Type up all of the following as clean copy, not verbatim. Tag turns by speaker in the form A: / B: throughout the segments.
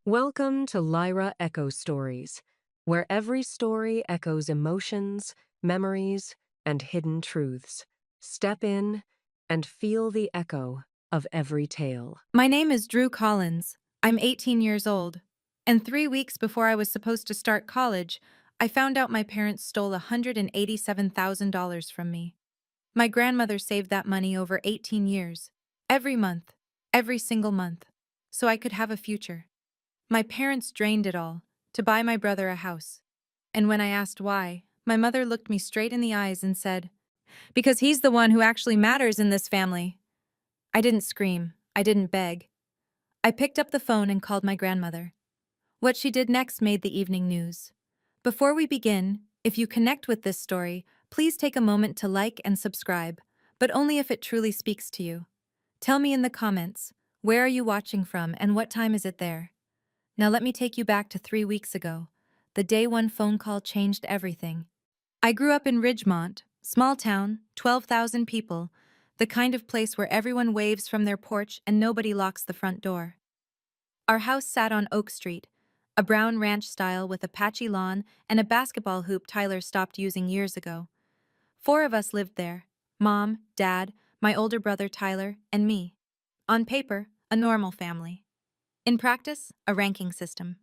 A: Welcome to Lyra Echo Stories, where every story echoes emotions, memories, and hidden truths. Step in and feel the echo of every tale.
B: My name is Drew Collins. I'm 18 years old. And 3 weeks before I was supposed to start college, I found out my parents stole $187,000 from me. My grandmother saved that money over 18 years, every month, every single month, so I could have a future. My parents drained it all to buy my brother a house. And when I asked why, my mother looked me straight in the eyes and said, "Because he's the one who actually matters in this family." I didn't scream. I didn't beg. I picked up the phone and called my grandmother. What she did next made the evening news. Before we begin, if you connect with this story, please take a moment to like and subscribe, but only if it truly speaks to you. Tell me in the comments, where are you watching from and what time is it there? Now let me take you back to 3 weeks ago, the day one phone call changed everything. I grew up in Ridgemont, small town, 12,000 people, the kind of place where everyone waves from their porch and nobody locks the front door. Our house sat on Oak Street, a brown ranch style with a patchy lawn and a basketball hoop Tyler stopped using years ago. 4 of us lived there: Mom, Dad, my older brother Tyler, and me. On paper, a normal family. In practice, a ranking system.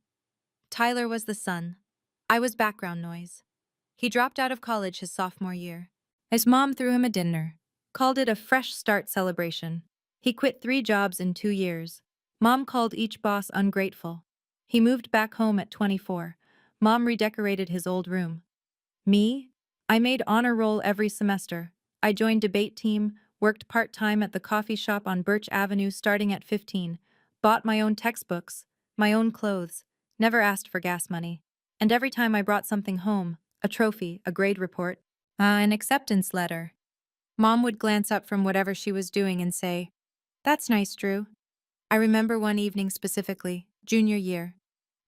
B: Tyler was the sun. I was background noise. He dropped out of college his sophomore year. His mom threw him a dinner, called it a fresh start celebration. He quit 3 jobs in 2 years. Mom called each boss ungrateful. He moved back home at 24. Mom redecorated his old room. Me? I made honor roll every semester. I joined debate team, worked part-time at the coffee shop on Birch Avenue starting at 15, bought my own textbooks, my own clothes, never asked for gas money. And every time I brought something home, a trophy, a grade report, an acceptance letter, Mom would glance up from whatever she was doing and say, "That's nice, Drew." I remember one evening specifically, junior year.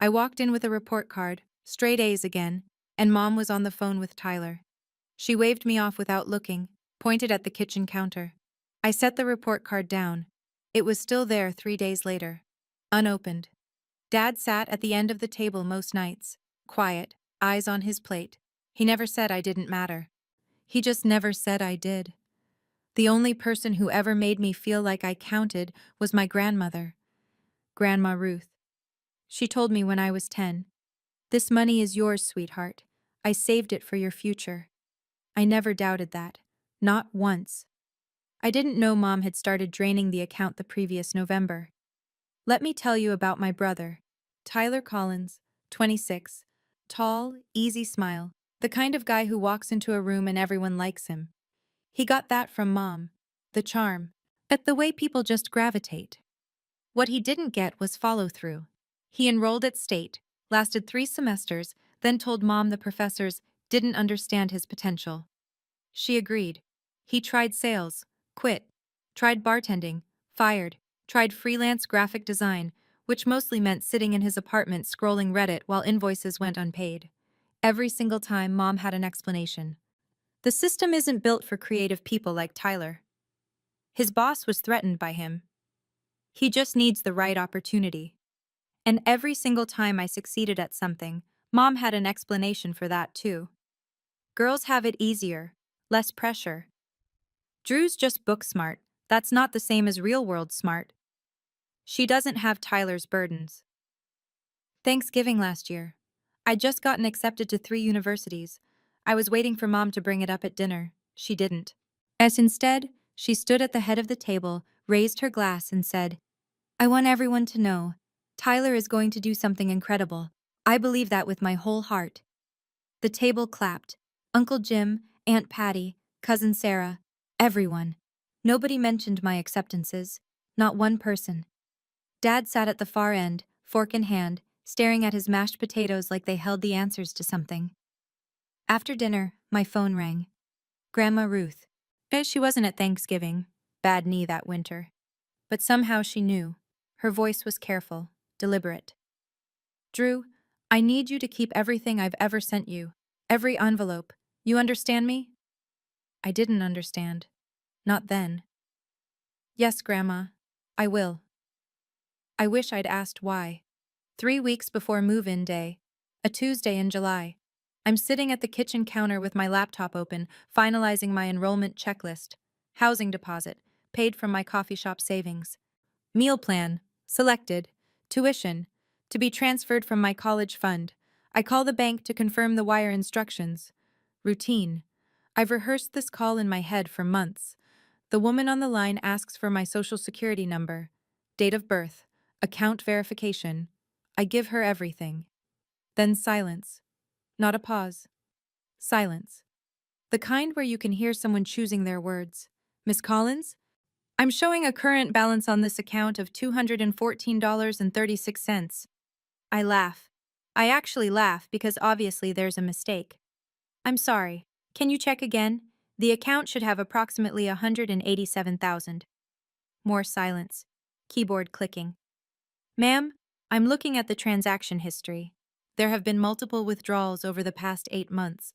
B: I walked in with a report card, straight A's again, and Mom was on the phone with Tyler. She waved me off without looking, pointed at the kitchen counter. I set the report card down. It was still there 3 days later, unopened. Dad sat at the end of the table most nights, quiet, eyes on his plate. He never said I didn't matter. He just never said I did. The only person who ever made me feel like I counted was my grandmother, Grandma Ruth. She told me when I was 10, "This money is yours, sweetheart. I saved it for your future." I never doubted that. Not once. I didn't know Mom had started draining the account the previous November. Let me tell you about my brother, Tyler Collins, 26, tall, easy smile, the kind of guy who walks into a room and everyone likes him. He got that from Mom, the charm, but the way people just gravitate. What he didn't get was follow-through. He enrolled at State, lasted 3 semesters, then told Mom the professors didn't understand his potential. She agreed. He tried sales, quit, tried bartending, fired, tried freelance graphic design, which mostly meant sitting in his apartment scrolling Reddit while invoices went unpaid. Every single time, Mom had an explanation. The system isn't built for creative people like Tyler. His boss was threatened by him. He just needs the right opportunity. And every single time I succeeded at something, Mom had an explanation for that too. Girls have it easier, less pressure. Drew's just book smart. That's not the same as real world smart. She doesn't have Tyler's burdens. Thanksgiving last year. I'd just gotten accepted to 3 universities. I was waiting for Mom to bring it up at dinner. She didn't. As instead, she stood at the head of the table, raised her glass, and said, "I want everyone to know, Tyler is going to do something incredible. I believe that with my whole heart." The table clapped. Uncle Jim, Aunt Patty, Cousin Sarah, everyone. Nobody mentioned my acceptances. Not one person. Dad sat at the far end, fork in hand, staring at his mashed potatoes like they held the answers to something. After dinner, my phone rang. Grandma Ruth. She wasn't at Thanksgiving. Bad knee that winter. But somehow she knew. Her voice was careful, deliberate. "Drew, I need you to keep everything I've ever sent you. Every envelope. You understand me?" I didn't understand. Not then. "Yes, Grandma. I will." I wish I'd asked why. 3 weeks before move-in day, a Tuesday in July. I'm sitting at the kitchen counter with my laptop open, finalizing my enrollment checklist. Housing deposit, paid from my coffee shop savings. Meal plan, selected. Tuition, to be transferred from my college fund. I call the bank to confirm the wire instructions. Routine. I've rehearsed this call in my head for months. The woman on the line asks for my social security number, date of birth, account verification. I give her everything. Then silence. Not a pause. Silence. The kind where you can hear someone choosing their words. Miss Collins? I'm showing a current balance on this account of $214.36. I laugh. I actually laugh because obviously there's a mistake. I'm sorry. Can you check again? The account should have approximately 187,000. More silence. Keyboard clicking. Ma'am, I'm looking at the transaction history. There have been multiple withdrawals over the past 8 months,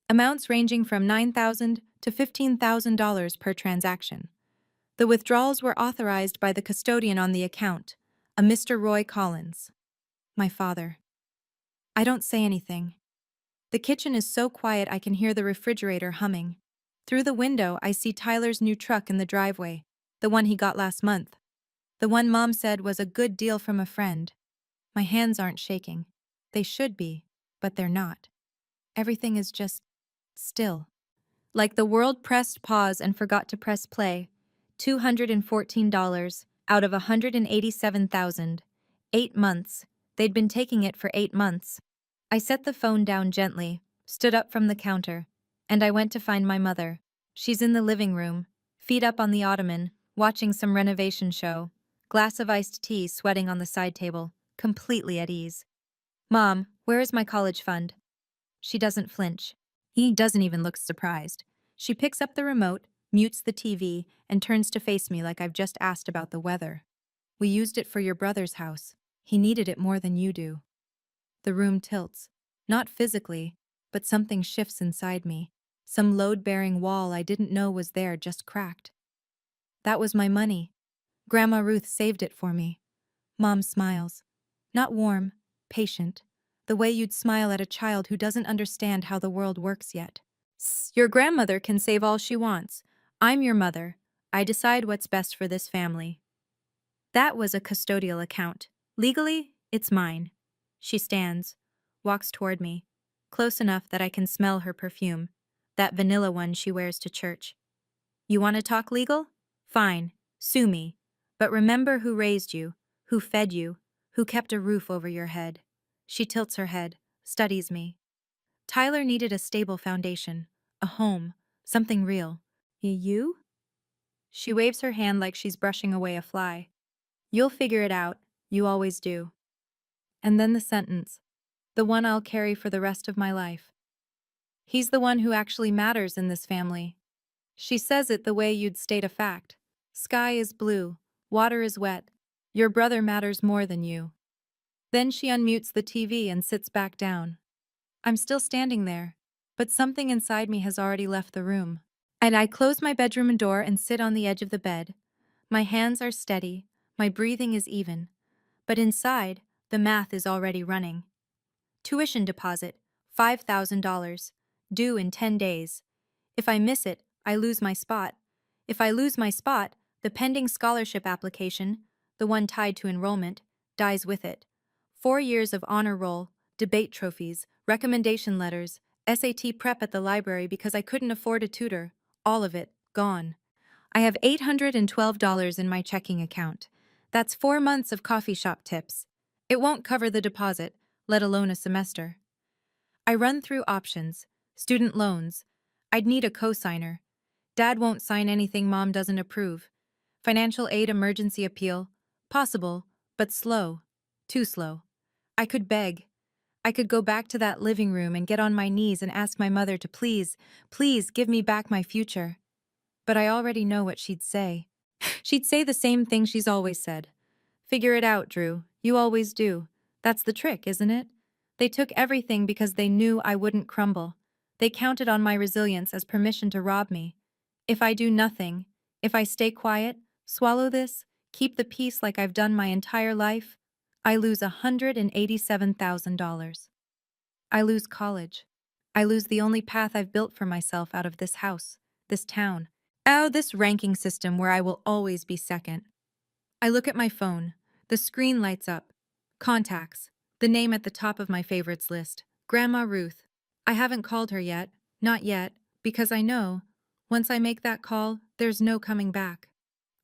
B: amounts ranging from $9,000 to $15,000 per transaction. The withdrawals were authorized by the custodian on the account, a Mr. Roy Collins. My father. I don't say anything. The kitchen is so quiet I can hear the refrigerator humming. Through the window, I see Tyler's new truck in the driveway, the one he got last month. The one Mom said was a good deal from a friend. My hands aren't shaking. They should be, but they're not. Everything is just still. Like the world pressed pause and forgot to press play. $214 out of 187,000. 8 months. They'd been taking it for 8 months. I set the phone down gently, stood up from the counter, and I went to find my mother. She's in the living room, feet up on the ottoman, watching some renovation show. Glass of iced tea sweating on the side table, completely at ease. Mom, where is my college fund? She doesn't flinch. He doesn't even look surprised. She picks up the remote, mutes the TV, and turns to face me like I've just asked about the weather. We used it for your brother's house. He needed it more than you do. The room tilts. Not physically, but something shifts inside me. Some load-bearing wall I didn't know was there just cracked. That was my money. Grandma Ruth saved it for me. Mom smiles. Not warm, patient. The way you'd smile at a child who doesn't understand how the world works yet. Your grandmother can save all she wants. I'm your mother. I decide what's best for this family. That was a custodial account. Legally, it's mine. She stands, walks toward me, close enough that I can smell her perfume, that vanilla one she wears to church. You want to talk legal? Fine, sue me. But remember who raised you, who fed you, who kept a roof over your head. She tilts her head, studies me. Tyler needed a stable foundation, a home, something real. You? She waves her hand like she's brushing away a fly. You'll figure it out, you always do. And then the sentence, the one I'll carry for the rest of my life. He's the one who actually matters in this family. She says it the way you'd state a fact. Sky is blue, water is wet. Your brother matters more than you. Then she unmutes the TV and sits back down. I'm still standing there, but something inside me has already left the room. And I close my bedroom door and sit on the edge of the bed. My hands are steady, my breathing is even. But inside, the math is already running. Tuition deposit, $5,000, due in 10 days. If I miss it, I lose my spot. If I lose my spot, the pending scholarship application, the one tied to enrollment, dies with it. 4 years of honor roll, debate trophies, recommendation letters, SAT prep at the library because I couldn't afford a tutor, all of it, gone. I have $812 in my checking account. That's 4 months of coffee shop tips. It won't cover the deposit, let alone a semester. I run through options. Student loans. I'd need a co-signer. Dad won't sign anything Mom doesn't approve. Financial aid emergency appeal. Possible, but slow. Too slow. I could beg. I could go back to that living room and get on my knees and ask my mother to please, please give me back my future. But I already know what she'd say. She'd say the same thing she's always said. Figure it out, Drew. You always do. That's the trick, isn't it? They took everything because they knew I wouldn't crumble. They counted on my resilience as permission to rob me. If I do nothing, if I stay quiet, swallow this, keep the peace like I've done my entire life, I lose $187,000. I lose college. I lose the only path I've built for myself out of this house, this town. Oh, this ranking system where I will always be second. I look at my phone. The screen lights up. Contacts. The name at the top of my favorites list. Grandma Ruth. I haven't called her yet. Not yet. Because I know, once I make that call, there's no coming back.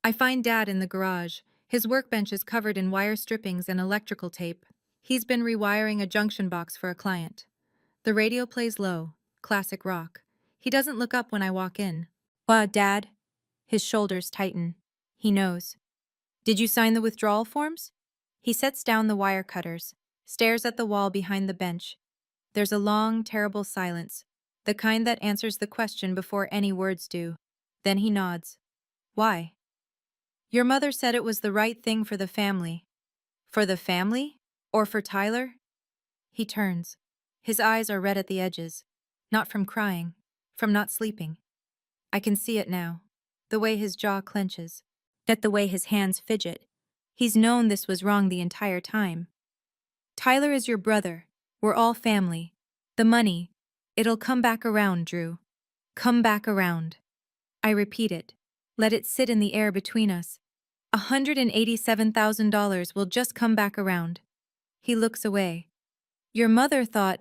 B: I find Dad in the garage. His workbench is covered in wire strippings and electrical tape. He's been rewiring a junction box for a client. The radio plays low, classic rock. He doesn't look up when I walk in. Dad? His shoulders tighten. He knows. Did you sign the withdrawal forms? He sets down the wire cutters, stares at the wall behind the bench. There's a long, terrible silence, the kind that answers the question before any words do. Then he nods. Why? Your mother said it was the right thing for the family. For the family? Or for Tyler? He turns. His eyes are red at the edges. Not from crying, from not sleeping. I can see it now. The way his jaw clenches. At the way his hands fidget. He's known this was wrong the entire time. Tyler is your brother. We're all family. The money, it'll come back around, Drew. Come back around. I repeat it. Let it sit in the air between us. $187,000 will just come back around. He looks away. Your mother thought.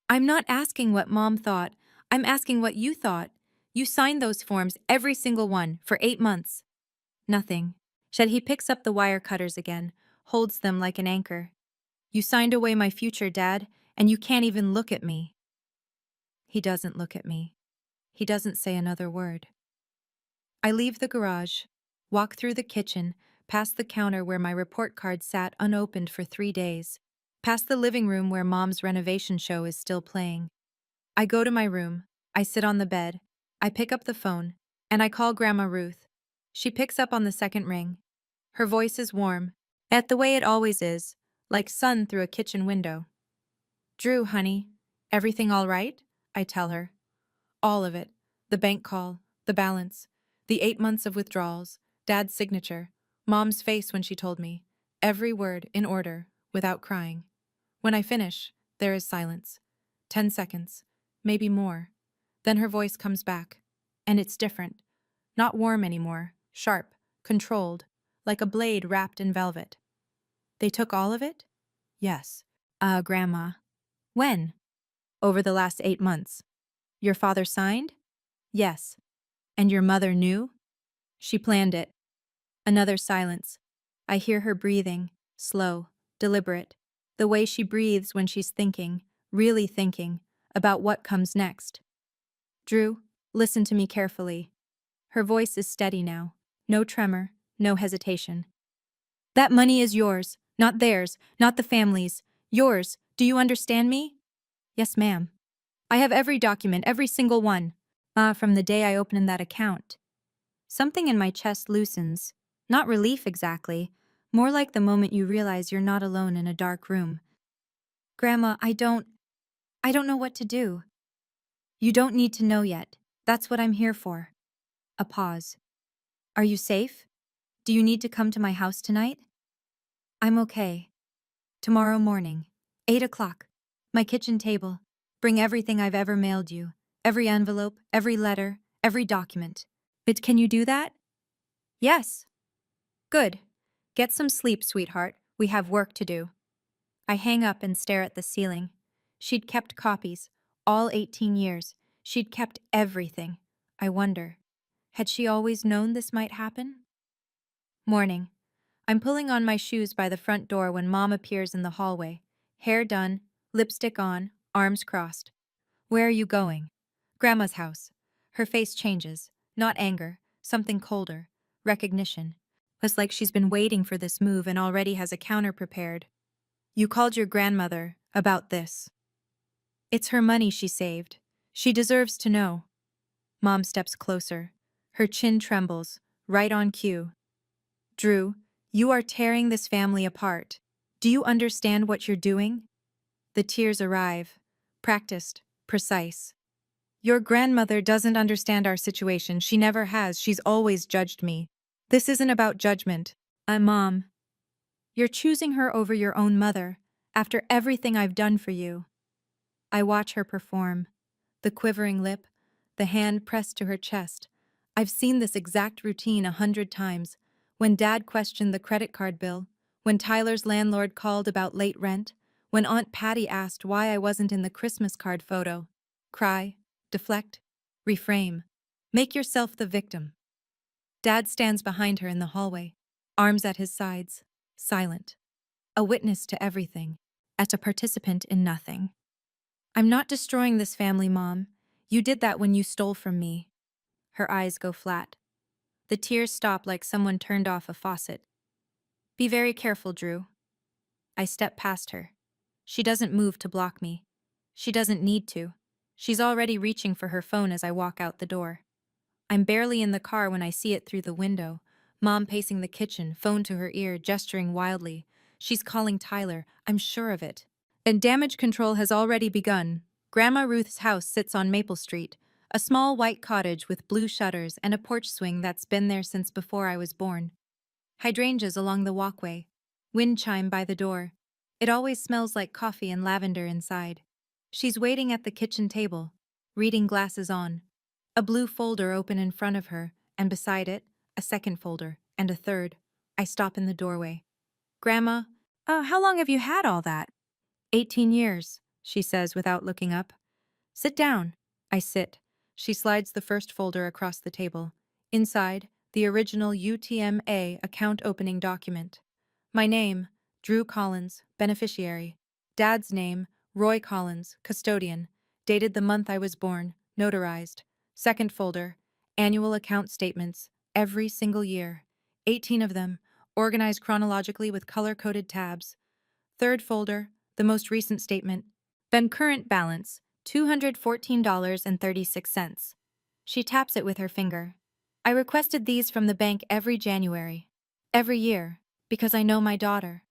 B: I'm not asking what Mom thought. I'm asking what you thought. You signed those forms, every single one, for 8 months. Nothing. He picks up the wire cutters again, holds them like an anchor. You signed away my future, Dad, and you can't even look at me. He doesn't look at me. He doesn't say another word. I leave the garage, walk through the kitchen, past the counter where my report card sat unopened for 3 days, past the living room where Mom's renovation show is still playing. I go to my room, I sit on the bed, I pick up the phone, and I call Grandma Ruth. She picks up on the second ring. Her voice is warm, at the way it always is, like sun through a kitchen window. Drew, honey, everything all right? I tell her. All of it. The bank call, the balance, the 8 months of withdrawals, Dad's signature, Mom's face when she told me. Every word in order, without crying. When I finish, there is silence. 10 seconds, maybe more. Then her voice comes back. And it's different. Not warm anymore, sharp, controlled, like a blade wrapped in velvet. They took all of it? Yes. Grandma. When? Over the last 8 months. Your father signed? Yes. And your mother knew? She planned it. Another silence. I hear her breathing, slow, deliberate, the way she breathes when she's thinking, really thinking, about what comes next. Drew, listen to me carefully. Her voice is steady now. No tremor, no hesitation. That money is yours, not theirs, not the family's. Yours. Do you understand me? Yes, ma'am. I have every document, every single one. From the day I opened that account. Something in my chest loosens. Not relief exactly, more like the moment you realize you're not alone in a dark room. Grandma, I don't know what to do. You don't need to know yet. That's what I'm here for. A pause. Are you safe? Do you need to come to my house tonight? I'm okay. Tomorrow morning, 8 o'clock. My kitchen table. Bring everything I've ever mailed you. Every envelope, every letter, every document. But can you do that? Yes. Good. Get some sleep, sweetheart. We have work to do. I hang up and stare at the ceiling. She'd kept copies, all 18 years. She'd kept everything. I wonder, had she always known this might happen? Morning. I'm pulling on my shoes by the front door when Mom appears in the hallway. Hair done, lipstick on, arms crossed. Where are you going? Grandma's house. Her face changes. Not anger, something colder. Recognition. It's like she's been waiting for this move and already has a counter prepared. You called your grandmother about this. It's her money she saved. She deserves to know. Mom steps closer. Her chin trembles, right on cue. Drew, you are tearing this family apart. Do you understand what you're doing? The tears arrive. Practiced, precise. Your grandmother doesn't understand our situation. She never has. She's always judged me. This isn't about judgment. Mom. You're choosing her over your own mother, after everything I've done for you. I watch her perform. The quivering lip, the hand pressed to her chest. I've seen this exact routine 100 times. When Dad questioned the credit card bill, when Tyler's landlord called about late rent, when Aunt Patty asked why I wasn't in the Christmas card photo. Cry, deflect, reframe. Make yourself the victim. Dad stands behind her in the hallway, arms at his sides, silent. A witness to everything, as a participant in nothing. I'm not destroying this family, Mom. You did that when you stole from me. Her eyes go flat. The tears stop like someone turned off a faucet. Be very careful, Drew. I step past her. She doesn't move to block me. She doesn't need to. She's already reaching for her phone as I walk out the door. I'm barely in the car when I see it through the window. Mom pacing the kitchen, phone to her ear, gesturing wildly. She's calling Tyler, I'm sure of it. And damage control has already begun. Grandma Ruth's house sits on Maple Street, a small white cottage with blue shutters and a porch swing that's been there since before I was born. Hydrangeas along the walkway. Wind chime by the door. It always smells like coffee and lavender inside. She's waiting at the kitchen table, reading glasses on. A blue folder open in front of her, and beside it, a second folder, and a third. I stop in the doorway. Grandma, how long have you had all that? 18 years, she says without looking up. Sit down. I sit. She slides the first folder across the table. Inside, the original UTMA account opening document. My name, Drew Collins, beneficiary. Dad's name, Roy Collins, custodian. Dated the month I was born, notarized. Second folder, annual account statements, every single year. 18 of them, organized chronologically with color-coded tabs. Third folder, the most recent statement. Then current balance, $214.36. She taps it with her finger. I requested these from the bank every January. Every year, because I know my daughter.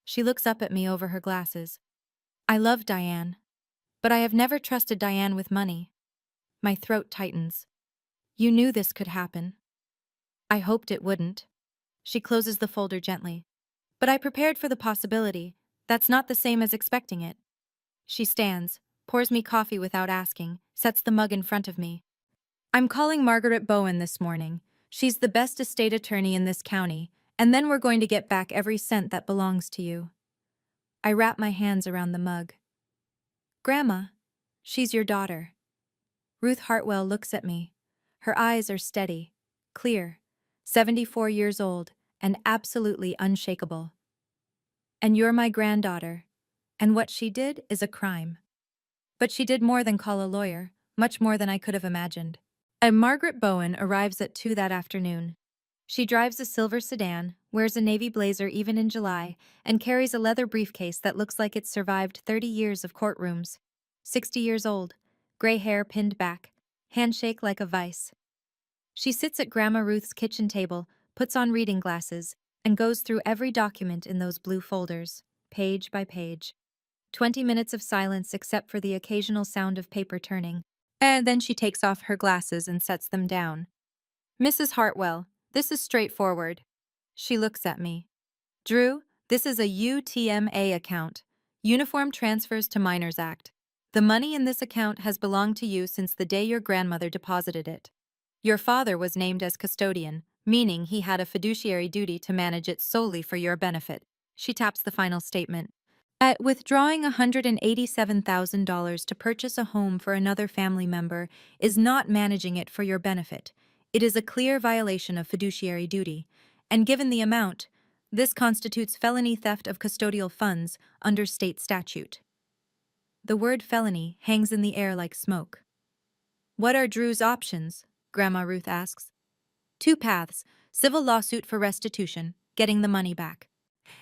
B: She looks up at me over her glasses. I love Diane, but I have never trusted Diane with money. My throat tightens. You knew this could happen. I hoped it wouldn't. She closes the folder gently. But I prepared for the possibility. That's not the same as expecting it. She stands, pours me coffee without asking, sets the mug in front of me. I'm calling Margaret Bowen this morning. She's the best estate attorney in this county, and then we're going to get back every cent that belongs to you. I wrap my hands around the mug. Grandma, she's your daughter. Ruth Hartwell looks at me. Her eyes are steady, clear, 74 years old, and absolutely unshakable. And you're my granddaughter, and what she did is a crime. But she did more than call a lawyer, much more than I could have imagined. And Margaret Bowen arrives at 2 that afternoon. She drives a silver sedan, wears a navy blazer even in July, and carries a leather briefcase that looks like it's survived 30 years of courtrooms. 60 years old, gray hair pinned back, handshake like a vice. She sits at Grandma Ruth's kitchen table, puts on reading glasses, and goes through every document in those blue folders, page by page. 20 minutes of silence except for the occasional sound of paper turning. And then she takes off her glasses and sets them down. Mrs. Hartwell, this is straightforward. She looks at me. Drew, this is a UTMA account. Uniform Transfers to Minors Act. The money in this account has belonged to you since the day your grandmother deposited it. Your father was named as custodian, meaning he had a fiduciary duty to manage it solely for your benefit. She taps the final statement. At withdrawing $187,000 to purchase a home for another family member is not managing it for your benefit. It is a clear violation of fiduciary duty, and given the amount, this constitutes felony theft of custodial funds under state statute. The word felony hangs in the air like smoke. What are Drew's options? Grandma Ruth asks. 2 paths: civil lawsuit for restitution, getting the money back,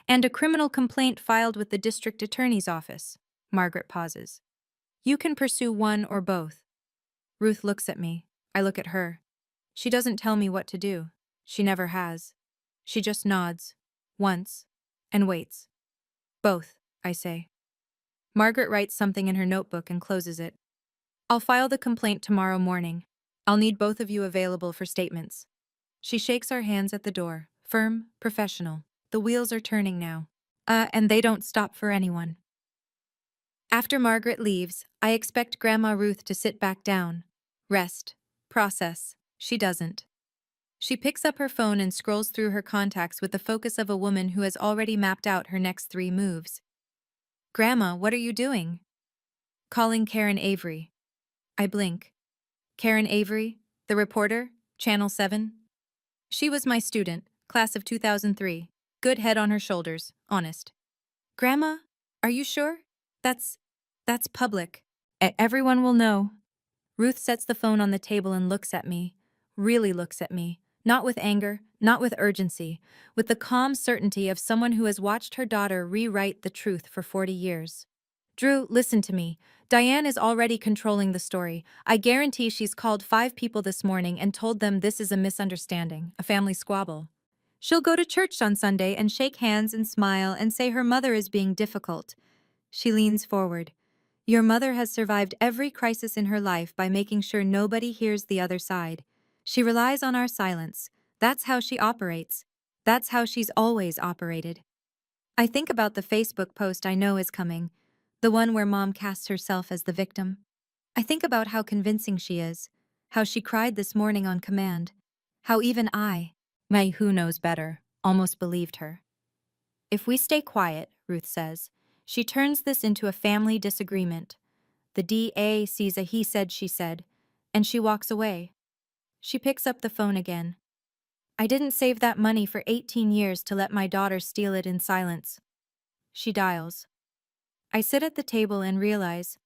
B: and a criminal complaint filed with the district attorney's office. Margaret pauses. You can pursue one or both. Ruth looks at me. I look at her. She doesn't tell me what to do. She never has. She just nods, once, and waits. Both, I say. Margaret writes something in her notebook and closes it. I'll file the complaint tomorrow morning. I'll need both of you available for statements. She shakes our hands at the door, firm, professional. The wheels are turning now. And they don't stop for anyone. After Margaret leaves, I expect Grandma Ruth to sit back down. Rest. Process. She doesn't. She picks up her phone and scrolls through her contacts with the focus of a woman who has already mapped out her next 3 moves. Grandma, what are you doing? Calling Karen Avery. I blink. Karen Avery, the reporter, Channel 7. She was my student, class of 2003. Good head on her shoulders, honest. Grandma, are you sure? That's that's public. Everyone will know. Ruth sets the phone on the table and looks at me. Really looks at me. Not with anger, not with urgency, with the calm certainty of someone who has watched her daughter rewrite the truth for 40 years. Drew, listen to me. Diane is already controlling the story. I guarantee she's called 5 people this morning and told them this is a misunderstanding, a family squabble. She'll go to church on Sunday and shake hands and smile and say her mother is being difficult. She leans forward. Your mother has survived every crisis in her life by making sure nobody hears the other side. She relies on our silence. That's how she operates. That's how she's always operated. I think about the Facebook post I know is coming, the one where Mom casts herself as the victim. I think about how convincing she is, how she cried this morning on command, how even I, my who knows better, almost believed her. If we stay quiet, Ruth says, she turns this into a family disagreement. The DA sees a he said, she said, and she walks away. She picks up the phone again. I didn't save that money for 18 years to let my daughter steal it in silence. She dials. I sit at the table and realize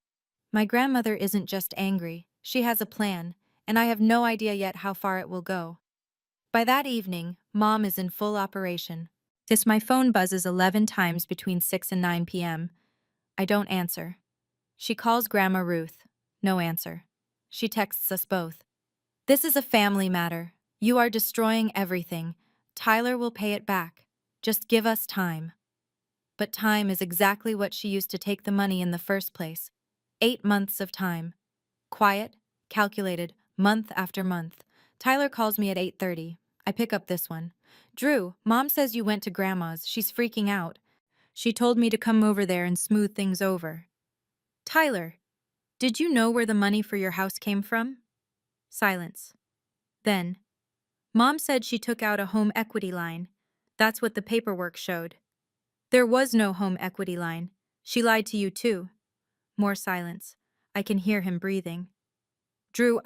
B: my grandmother isn't just angry, she has a plan, and I have no idea yet how far it will go. By that evening, Mom is in full operation. My phone buzzes 11 times between 6 and 9 p.m. I don't answer. She calls Grandma Ruth. No answer. She texts us both. This is a family matter. You are destroying everything. Tyler will pay it back. Just give us time. But time is exactly what she used to take the money in the first place. 8 months of time. Quiet, calculated, month after month. Tyler calls me at 8:30. I pick up this one. Drew, Mom says you went to Grandma's. She's freaking out. She told me to come over there and smooth things over. Tyler, did you know where the money for your house came from? Silence. Then, Mom said she took out a home equity line. That's what the paperwork showed. There was no home equity line. She lied to you too. More silence. I can hear him breathing. Drew,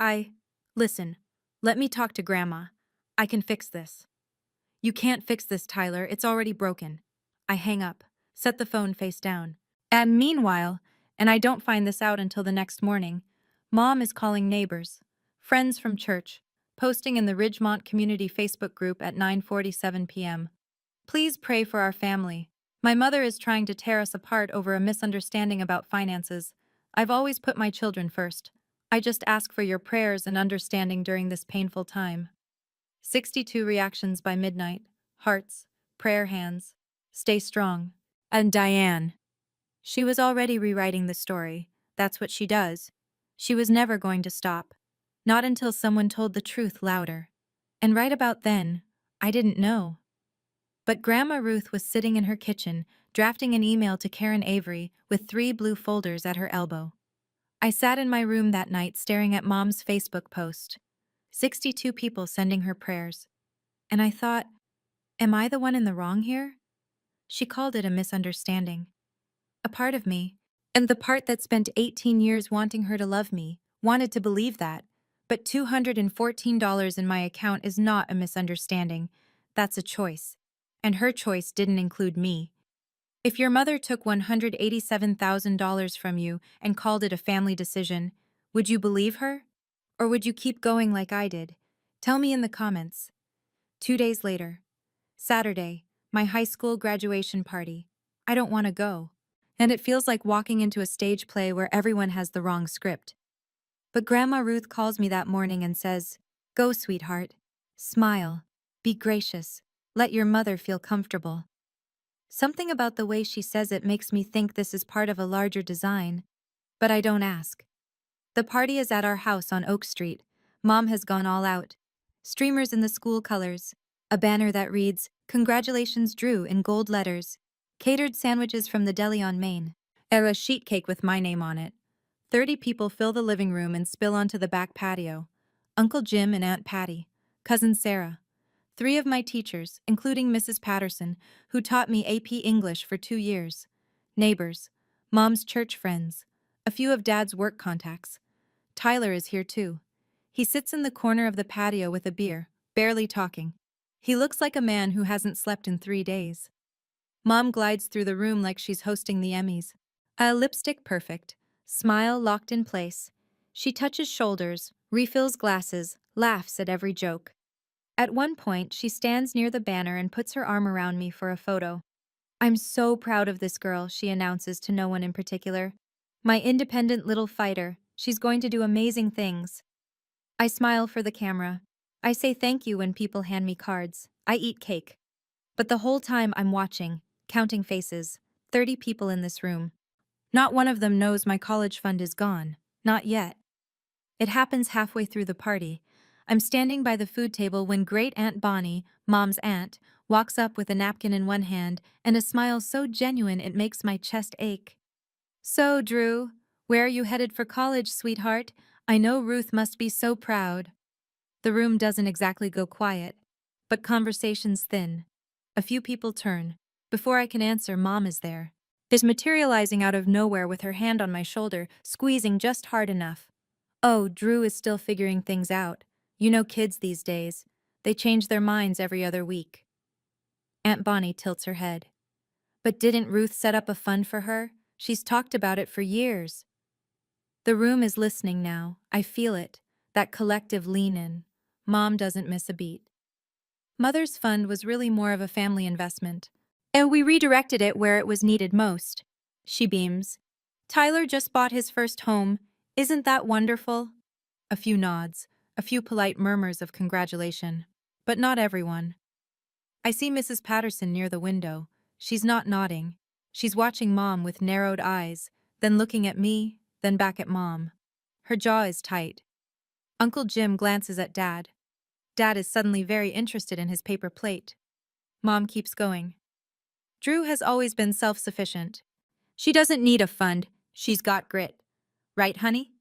B: Listen, let me talk to Grandma. I can fix this. You can't fix this, Tyler. It's already broken. I hang up, set the phone face down. And meanwhile, and I don't find this out until the next morning, Mom is calling neighbors, friends from church, posting in the Ridgemont Community Facebook group at 9:47 p.m. Please pray for our family. My mother is trying to tear us apart over a misunderstanding about finances. I've always put my children first. I just ask for your prayers and understanding during this painful time. 62 reactions by midnight. Hearts, prayer hands. Stay strong. And Diane. She was already rewriting the story. That's what she does. She was never going to stop. Not until someone told the truth louder. And right about then, I didn't know. But Grandma Ruth was sitting in her kitchen, drafting an email to Karen Avery with 3 blue folders at her elbow. I sat in my room that night staring at Mom's Facebook post. 62 people sending her prayers. And I thought, am I the one in the wrong here? She called it a misunderstanding. A part of me, and the part that spent 18 years wanting her to love me, wanted to believe that. But $214 in my account is not a misunderstanding. That's a choice. And her choice didn't include me. If your mother took $187,000 from you and called it a family decision, would you believe her? Or would you keep going like I did? Tell me in the comments. 2 days later. Saturday, my high school graduation party. I don't want to go. And it feels like walking into a stage play where everyone has the wrong script. But Grandma Ruth calls me that morning and says, "Go, sweetheart. Smile. Be gracious. Let your mother feel comfortable." Something about the way she says it makes me think this is part of a larger design. But I don't ask. The party is at our house on Oak Street. Mom has gone all out. Streamers in the school colors. A banner that reads, "Congratulations, Drew," in gold letters. Catered sandwiches from the deli on Main. A sheet cake with my name on it. 30 people fill the living room and spill onto the back patio. Uncle Jim and Aunt Patty. Cousin Sarah. 3 of my teachers, including Mrs. Patterson, who taught me AP English for 2 years. Neighbors. Mom's church friends. A few of Dad's work contacts. Tyler is here too. He sits in the corner of the patio with a beer, barely talking. He looks like a man who hasn't slept in 3 days. Mom glides through the room like she's hosting the Emmys. A lipstick perfect, smile locked in place. She touches shoulders, refills glasses, laughs at every joke. At one point, she stands near the banner and puts her arm around me for a photo. "I'm so proud of this girl," she announces to no one in particular. "My independent little fighter. She's going to do amazing things." I smile for the camera. I say thank you when people hand me cards. I eat cake. But the whole time I'm watching, counting faces. 30 people in this room. Not one of them knows my college fund is gone. Not yet. It happens halfway through the party. I'm standing by the food table when Great Aunt Bonnie, Mom's aunt, walks up with a napkin in one hand and a smile so genuine it makes my chest ache. "So, Drew, where are you headed for college, sweetheart? I know Ruth must be so proud." The room doesn't exactly go quiet, but conversations thin. A few people turn. Before I can answer, Mom is there. Is materializing out of nowhere with her hand on my shoulder, squeezing just hard enough. "Oh, Drew is still figuring things out. You know kids these days. They change their minds every other week." Aunt Bonnie tilts her head. "But didn't Ruth set up a fund for her? She's talked about it for years." The room is listening now. I feel it. That collective lean in. Mom doesn't miss a beat. Mother's fund was really more of a family investment. And we redirected it where it was needed most. She beams. "Tyler just bought his first home. Isn't that wonderful?" A few nods, a few polite murmurs of congratulation. But not everyone. I see Mrs. Patterson near the window. She's not nodding. She's watching Mom with narrowed eyes, then looking at me, then back at Mom. Her jaw is tight. Uncle Jim glances at Dad. Dad is suddenly very interested in his paper plate. Mom keeps going. "Drew has always been self-sufficient. She doesn't need a fund. She's got grit. Right, honey?"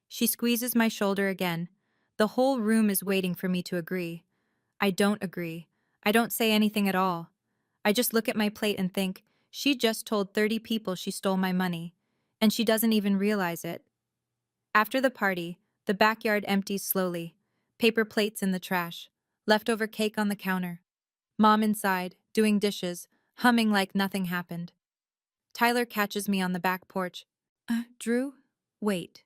B: She squeezes my shoulder again. The whole room is waiting for me to agree. I don't agree. I don't say anything at all. I just look at my plate and think, she just told 30 people she stole my money, and she doesn't even realize it. After the party, the backyard empties slowly. Paper plates in the trash. Leftover cake on the counter. Mom inside, doing dishes, humming like nothing happened. Tyler catches me on the back porch. Drew? Wait."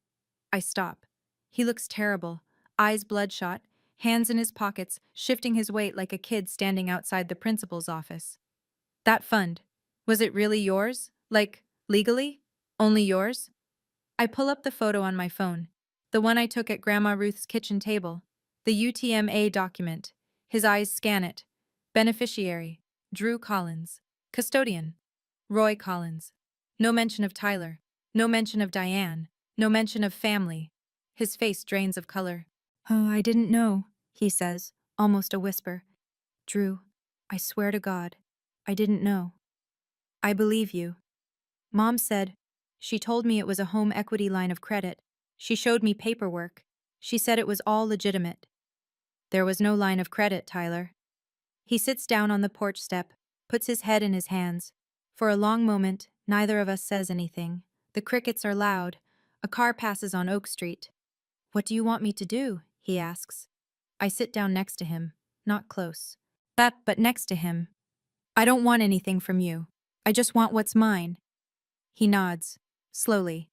B: I stop. He looks terrible, eyes bloodshot, hands in his pockets, shifting his weight like a kid standing outside the principal's office. "That fund, was it really yours? Like, legally? Only yours?" I pull up the photo on my phone, the one I took at Grandma Ruth's kitchen table, the UTMA document. His eyes scan it. Beneficiary, Drew Collins. Custodian, Roy Collins. No mention of Tyler. No mention of Diane. No mention of family. His face drains of color. "Oh, I didn't know," he says, almost a whisper. "Drew, I swear to God, I didn't know." "I believe you." Mom said, she told me it was a home equity line of credit. She showed me paperwork. She said it was all legitimate. "There was no line of credit, Tyler." He sits down on the porch step, puts his head in his hands. For a long moment, neither of us says anything. The crickets are loud. A car passes on Oak Street. "What do you want me to do?" he asks. I sit down next to him, not close. But next to him. "I don't want anything from you. I just want what's mine." He nods, slowly,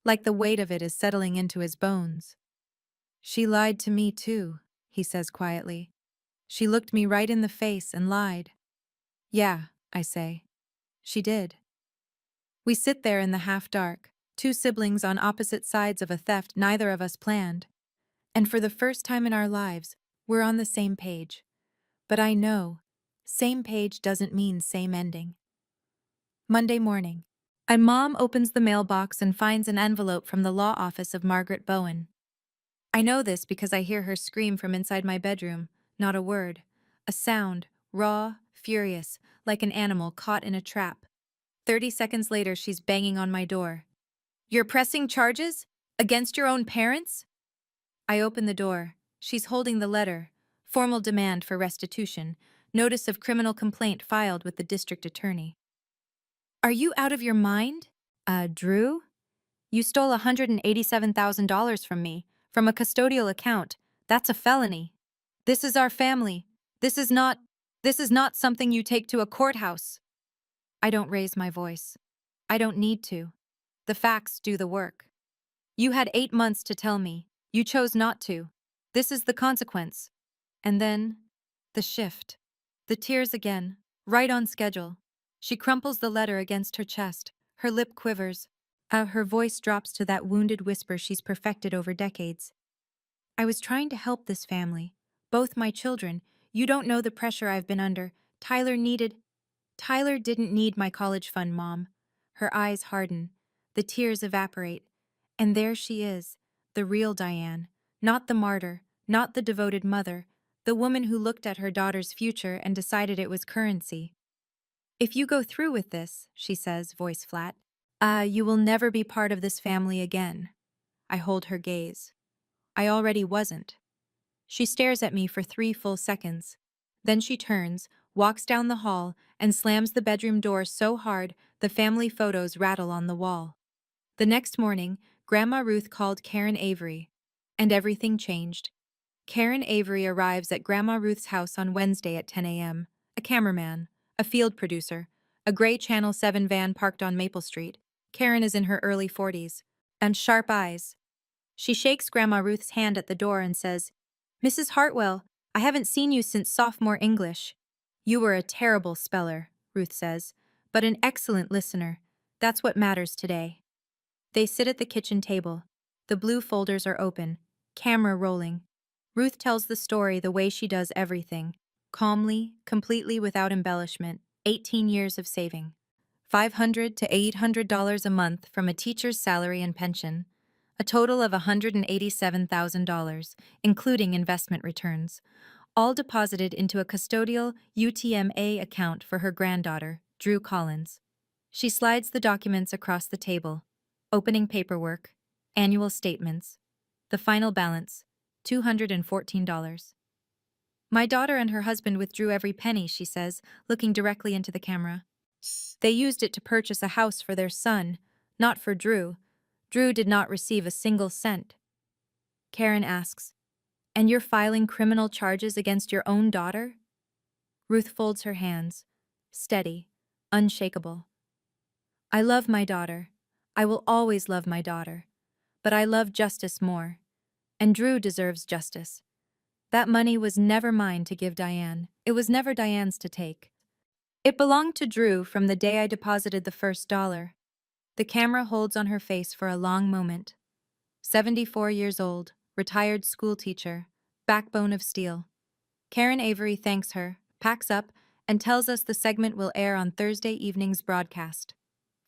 B: like the weight of it is settling into his bones. "She lied to me too," he says quietly. "She looked me right in the face and lied." "Yeah," I say. "She did." We sit there in the half-dark, two siblings on opposite sides of a theft neither of us planned. And for the first time in our lives, we're on the same page. But I know, same page doesn't mean same ending. Monday morning. Mom opens the mailbox and finds an envelope from the law office of Margaret Bowen. I know this because I hear her scream from inside my bedroom, not a word. A sound, raw, furious, like an animal caught in a trap. 30 seconds later, she's banging on my door. You're pressing charges? Against your own parents? I open the door. She's holding the letter. Formal demand for restitution. Notice of criminal complaint filed with the district attorney. Are you out of your mind? Drew? You stole $187,000 from me, from a custodial account. That's a felony. This is our family. This is not, this is not something you take to a courthouse. I don't raise my voice. I don't need to. The facts do the work. You had 8 months to tell me. You chose not to. This is the consequence. And then, the shift. The tears again, right on schedule. She crumples the letter against her chest. Her lip quivers. Her voice drops to that wounded whisper she's perfected over decades. I was trying to help this family. Both my children. You don't know the pressure I've been under. Tyler didn't need my college fund, Mom. Her eyes harden. The tears evaporate. And there she is, the real Diane. Not the martyr, not the devoted mother, the woman who looked at her daughter's future and decided it was currency. If you go through with this, she says, voice flat, you will never be part of this family again. I hold her gaze. I already wasn't. She stares at me for 3 full seconds. Then she turns, walks down the hall, and slams the bedroom door so hard the family photos rattle on the wall. The next morning, Grandma Ruth called Karen Avery, and everything changed. Karen Avery arrives at Grandma Ruth's house on Wednesday at 10 a.m. A cameraman, a field producer, a gray Channel 7 van parked on Maple Street. Karen is in her early 40s, and sharp eyes. She shakes Grandma Ruth's hand at the door and says, Mrs. Hartwell, I haven't seen you since sophomore English. You were a terrible speller, Ruth says, but an excellent listener. That's what matters today. They sit at the kitchen table. The blue folders are open, camera rolling. Ruth tells the story the way she does everything, calmly, completely without embellishment. 18 years of saving. $500 to $800 a month from a teacher's salary and pension. A total of $187,000, including investment returns, all deposited into a custodial UTMA account for her granddaughter, Drew Collins. She slides the documents across the table. Opening paperwork, annual statements. The final balance, $214. My daughter and her husband withdrew every penny, she says, looking directly into the camera. They used it to purchase a house for their son, not for Drew. Drew did not receive a single cent. Karen asks, And you're filing criminal charges against your own daughter? Ruth folds her hands, steady, unshakable. I love my daughter. I will always love my daughter. But I love justice more. And Drew deserves justice. That money was never mine to give Diane. It was never Diane's to take. It belonged to Drew from the day I deposited the first dollar. The camera holds on her face for a long moment. 74 years old, retired school teacher, backbone of steel. Karen Avery thanks her, packs up, and tells us the segment will air on Thursday evening's broadcast.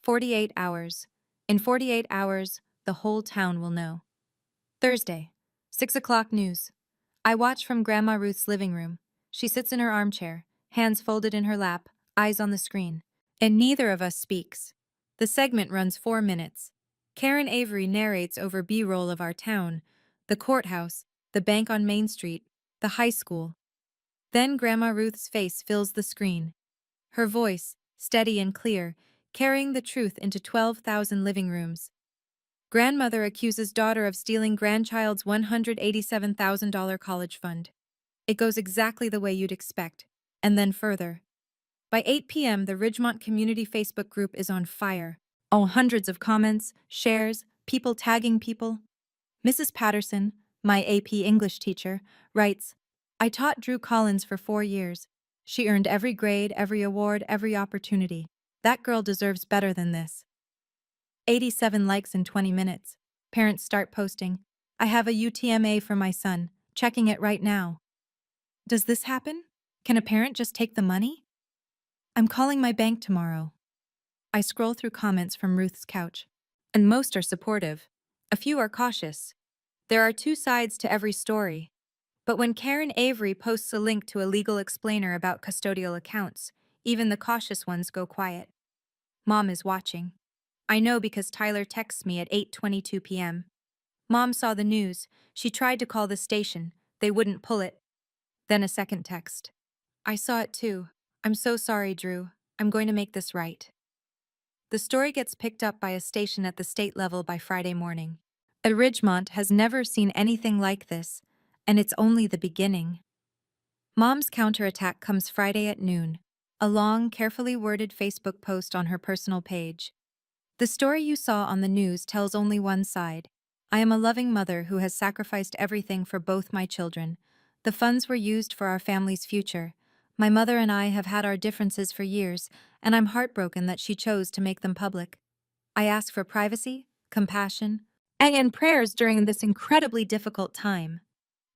B: 48 hours. In 48 hours, the whole town will know. Thursday, 6 o'clock news. I watch from Grandma Ruth's living room. She sits in her armchair, hands folded in her lap, eyes on the screen. And neither of us speaks. The segment runs 4 minutes. Karen Avery narrates over B-roll of our town, the courthouse, the bank on Main Street, the high school. Then Grandma Ruth's face fills the screen. Her voice, steady and clear, carrying the truth into 12,000 living rooms. Grandmother accuses daughter of stealing grandchild's $187,000 college fund. It goes exactly the way you'd expect, and then further. By 8 p.m., the Ridgemont Community Facebook group is on fire. Oh, hundreds of comments, shares, people tagging people. Mrs. Patterson, my AP English teacher, writes, I taught Drew Collins for 4 years. She earned every grade, every award, every opportunity. That girl deserves better than this. 87 likes in 20 minutes. Parents start posting, I have a UTMA for my son, checking it right now. Does this happen? Can a parent just take the money? I'm calling my bank tomorrow. I scroll through comments from Ruth's couch, and most are supportive. A few are cautious. There are 2 sides to every story. But when Karen Avery posts a link to a legal explainer about custodial accounts, even the cautious ones go quiet. Mom is watching. I know because Tyler texts me at 8:22 p.m. Mom saw the news. She tried to call the station. They wouldn't pull it. Then a second text. I saw it too. I'm so sorry, Drew. I'm going to make this right. The story gets picked up by a station at the state level by Friday morning. Ridgemont has never seen anything like this, and it's only the beginning. Mom's counterattack comes Friday at noon. A long, carefully worded Facebook post on her personal page. The story you saw on the news tells only one side. I am a loving mother who has sacrificed everything for both my children. The funds were used for our family's future. My mother and I have had our differences for years, and I'm heartbroken that she chose to make them public. I ask for privacy, compassion, and prayers during this incredibly difficult time.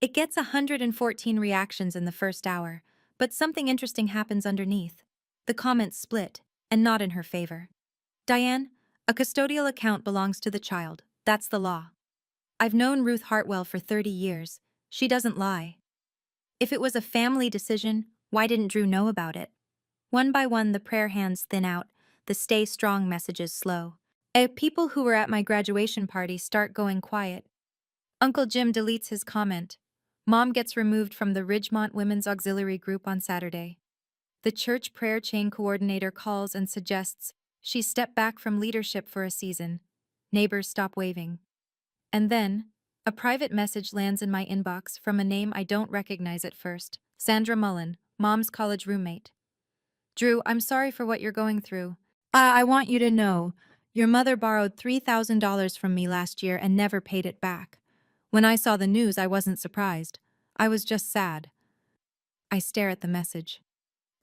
B: It gets 114 reactions in the first hour, but something interesting happens underneath. The comments split, and not in her favor. Diane, a custodial account belongs to the child. That's the law. I've known Ruth Hartwell for 30 years. She doesn't lie. If it was a family decision, why didn't Drew know about it? One by one, the prayer hands thin out, the stay strong messages slow. People who were at my graduation party start going quiet. Uncle Jim deletes his comment. Mom gets removed from the Ridgemont Women's Auxiliary Group on Saturday. The church prayer chain coordinator calls and suggests she step back from leadership for a season. Neighbors stop waving. And then, a private message lands in my inbox from a name I don't recognize at first. Sandra Mullen, Mom's college roommate. Drew, I'm sorry for what you're going through. I want you to know, your mother borrowed $3,000 from me last year and never paid it back. When I saw the news, I wasn't surprised. I was just sad. I stare at the message.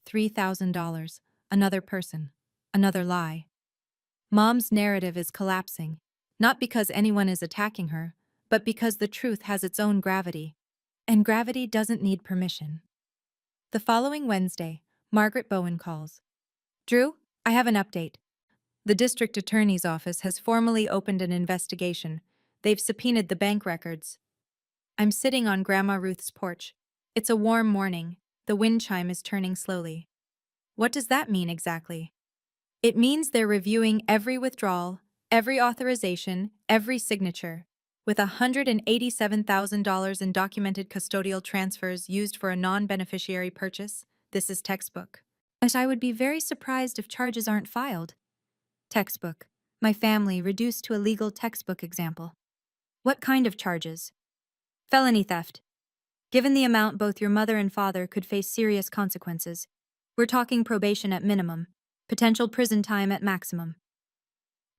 B: $3,000. Another person. Another lie. Mom's narrative is collapsing, not because anyone is attacking her, but because the truth has its own gravity. And gravity doesn't need permission. The following Wednesday, Margaret Bowen calls. Drew, I have an update. The district attorney's office has formally opened an investigation. They've subpoenaed the bank records. I'm sitting on Grandma Ruth's porch. It's a warm morning. The wind chime is turning slowly. What does that mean exactly? It means they're reviewing every withdrawal, every authorization, every signature. With $187,000 in documented custodial transfers used for a non-beneficiary purchase, this is textbook. And I would be very surprised if charges aren't filed. Textbook. My family reduced to a legal textbook example. What kind of charges? Felony theft. Given the amount, both your mother and father could face serious consequences. We're talking probation at minimum, potential prison time at maximum.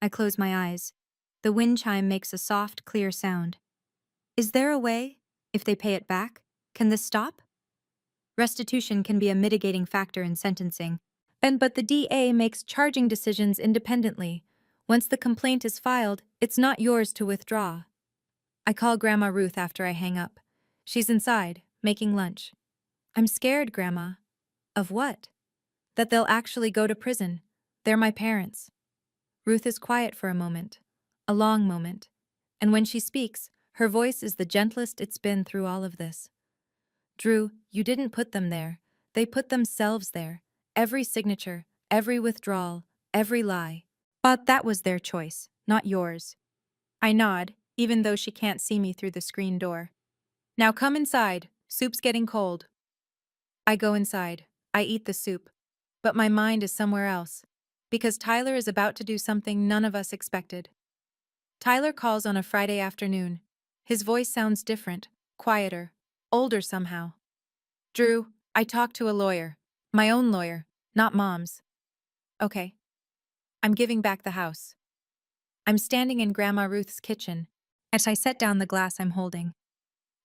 B: I close my eyes. The wind chime makes a soft, clear sound. Is there a way? If they pay it back, can this stop? Restitution can be a mitigating factor in sentencing, but the DA makes charging decisions independently. Once the complaint is filed, it's not yours to withdraw. I call Grandma Ruth after I hang up. She's inside, making lunch. I'm scared, Grandma. Of what? That they'll actually go to prison. They're my parents. Ruth is quiet for a moment. A long moment. And when she speaks, her voice is the gentlest it's been through all of this. Drew, you didn't put them there. They put themselves there. Every signature, every withdrawal, every lie. But that was their choice, not yours. I nod, even though she can't see me through the screen door. Now come inside. Soup's getting cold. I go inside. I eat the soup. But my mind is somewhere else. Because Tyler is about to do something none of us expected. Tyler calls on a Friday afternoon. His voice sounds different, quieter, older somehow. Drew, I talked to a lawyer. My own lawyer, not Mom's. Okay. I'm giving back the house. I'm standing in Grandma Ruth's kitchen as I set down the glass I'm holding.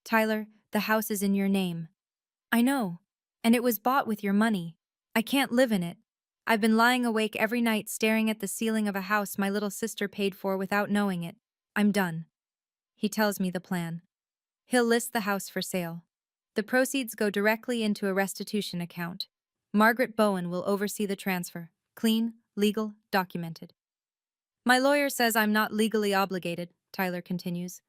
B: Tyler, the house is in your name. I know. And it was bought with your money. I can't live in it. I've been lying awake every night staring at the ceiling of a house my little sister paid for without knowing it. I'm done. He tells me the plan. He'll list the house for sale. The proceeds go directly into a restitution account. Margaret Bowen will oversee the transfer. Clean, legal, documented. My lawyer says I'm not legally obligated, Tyler continues.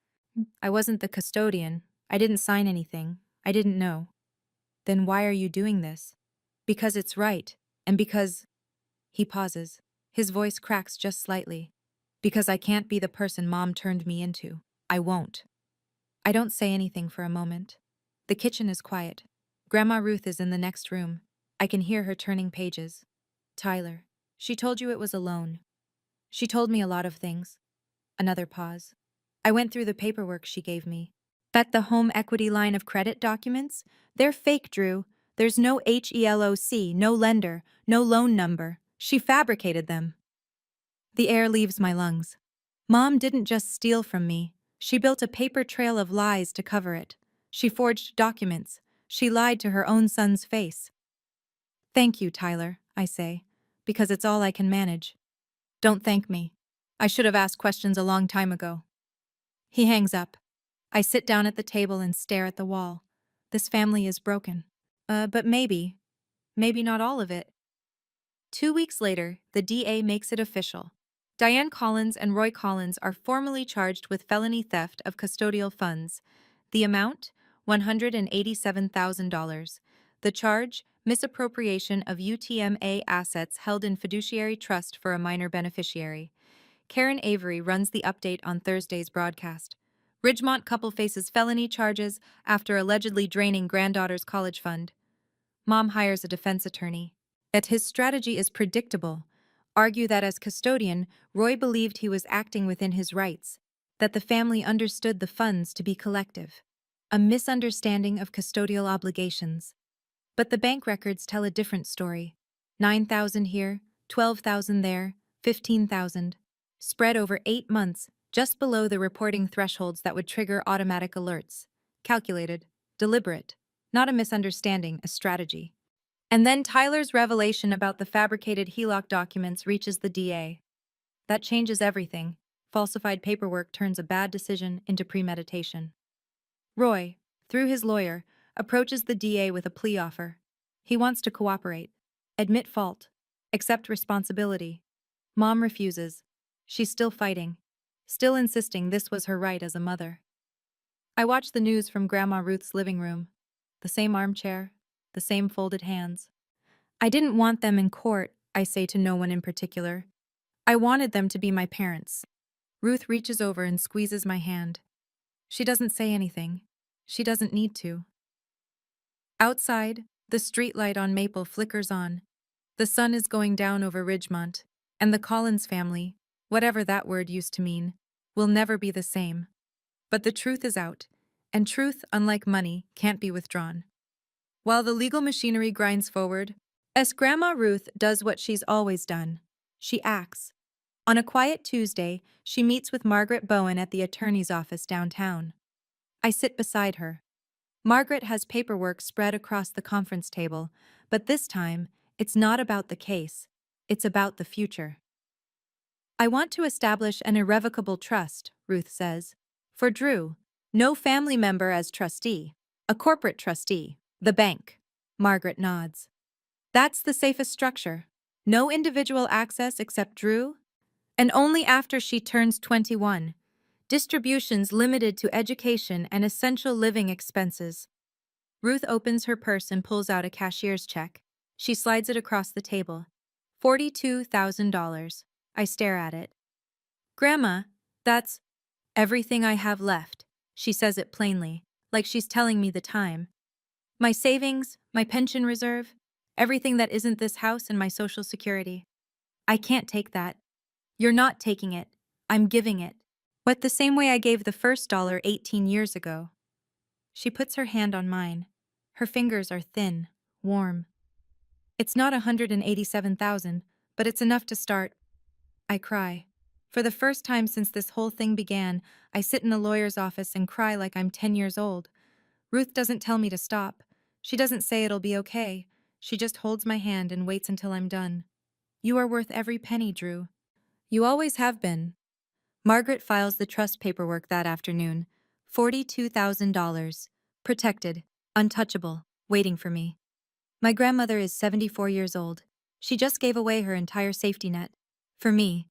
B: I wasn't the custodian. I didn't sign anything. I didn't know. Then why are you doing this? Because it's right, and because. He pauses. His voice cracks just slightly. Because I can't be the person Mom turned me into. I won't. I don't say anything for a moment. The kitchen is quiet. Grandma Ruth is in the next room. I can hear her turning pages. Tyler, she told you it was a loan. She told me a lot of things. Another pause. I went through the paperwork she gave me. Bet the home equity line of credit documents? They're fake, Drew. There's no HELOC, no lender, no loan number. She fabricated them. The air leaves my lungs. Mom didn't just steal from me. She built a paper trail of lies to cover it. She forged documents. She lied to her own son's face. Thank you, Tyler, I say, because it's all I can manage. Don't thank me. I should have asked questions a long time ago. He hangs up. I sit down at the table and stare at the wall. This family is broken. But maybe not all of it. 2 weeks later, the DA makes it official. Diane Collins and Roy Collins are formally charged with felony theft of custodial funds. The amount? $187,000. The charge? Misappropriation of UTMA assets held in fiduciary trust for a minor beneficiary. Karen Avery runs the update on Thursday's broadcast. Ridgemont couple faces felony charges after allegedly draining granddaughter's college fund. Mom hires a defense attorney. Yet his strategy is predictable. Argue that as custodian, Roy believed he was acting within his rights, that the family understood the funds to be collective. A misunderstanding of custodial obligations. But the bank records tell a different story. 9,000 here, 12,000 there, 15,000. Spread over 8 months, just below the reporting thresholds that would trigger automatic alerts. Calculated, deliberate, not a misunderstanding, a strategy. And then Tyler's revelation about the fabricated HELOC documents reaches the DA. That changes everything. Falsified paperwork turns a bad decision into premeditation. Roy, through his lawyer, approaches the DA with a plea offer. He wants to cooperate, admit fault, accept responsibility. Mom refuses. She's still fighting, still insisting this was her right as a mother. I watch the news from Grandma Ruth's living room. The same armchair, the same folded hands. I didn't want them in court, I say to no one in particular. I wanted them to be my parents. Ruth reaches over and squeezes my hand. She doesn't say anything. She doesn't need to. Outside, the streetlight on Maple flickers on. The sun is going down over Ridgemont, and the Collins family, whatever that word used to mean, will never be the same. But the truth is out, and truth, unlike money, can't be withdrawn. While the legal machinery grinds forward, Grandma Ruth does what she's always done. She acts. On a quiet Tuesday, she meets with Margaret Bowen at the attorney's office downtown. I sit beside her. Margaret has paperwork spread across the conference table, but this time, it's not about the case. It's about the future. I want to establish an irrevocable trust, Ruth says. For Drew, no family member as trustee, a corporate trustee, the bank. Margaret nods. That's the safest structure. No individual access except Drew, and only after she turns 21. Distributions limited to education and essential living expenses. Ruth opens her purse and pulls out a cashier's check. She slides it across the table. $42,000. I stare at it. Grandma, that's everything I have left. She says it plainly, like she's telling me the time. My savings, my pension reserve, everything that isn't this house and my Social Security. I can't take that. You're not taking it. I'm giving it. But the same way I gave the first dollar 18 years ago. She puts her hand on mine. Her fingers are thin, warm. It's not 187,000, but it's enough to start. I cry. For the first time since this whole thing began, I sit in the lawyer's office and cry like I'm 10 years old. Ruth doesn't tell me to stop. She doesn't say it'll be okay. She just holds my hand and waits until I'm done. You are worth every penny, Drew. You always have been. Margaret files the trust paperwork that afternoon. $42,000. Protected, untouchable, waiting for me. My grandmother is 74 years old. She just gave away her entire safety net. For me.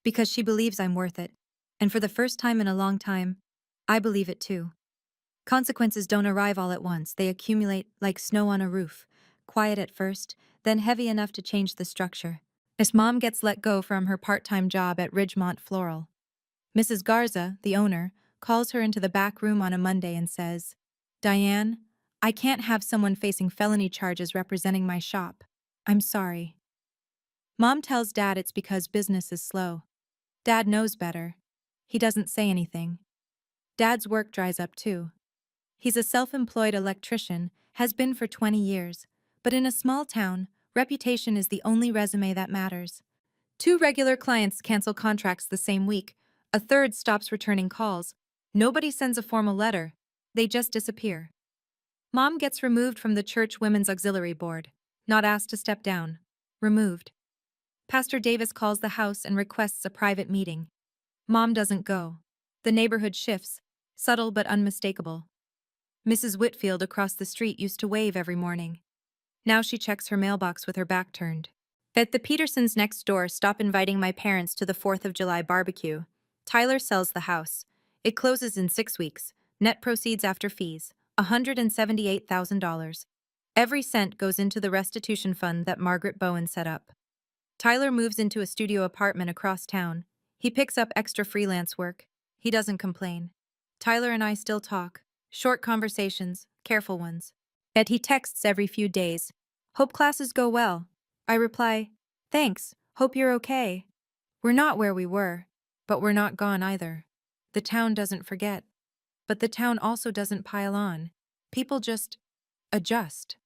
B: Because she believes I'm worth it. And for the first time in a long time, I believe it too. Consequences don't arrive all at once, they accumulate like snow on a roof, quiet at first, then heavy enough to change the structure. As Mom gets let go from her part-time job at Ridgemont Floral, Mrs. Garza, the owner, calls her into the back room on a Monday and says, "Diane, I can't have someone facing felony charges representing my shop. I'm sorry." Mom tells Dad it's because business is slow. Dad knows better. He doesn't say anything. Dad's work dries up too. He's a self-employed electrician, has been for 20 years, but in a small town, reputation is the only resume that matters. Two regular clients cancel contracts the same week. A third stops returning calls. Nobody sends a formal letter. They just disappear. Mom gets removed from the church women's auxiliary board. Not asked to step down. Removed. Pastor Davis calls the house and requests a private meeting. Mom doesn't go. The neighborhood shifts, subtle but unmistakable. Mrs. Whitfield across the street used to wave every morning. Now she checks her mailbox with her back turned. At the Petersons next door stop inviting my parents to the 4th of July barbecue. Tyler sells the house. It closes in 6 weeks. Net proceeds after fees, $178,000. Every cent goes into the restitution fund that Margaret Bowen set up. Tyler moves into a studio apartment across town. He picks up extra freelance work. He doesn't complain. Tyler and I still talk. Short conversations, careful ones. Yet he texts every few days. "Hope classes go well." I reply, "Thanks, hope you're okay." We're not where we were, but we're not gone either. The town doesn't forget. But the town also doesn't pile on. People just adjust.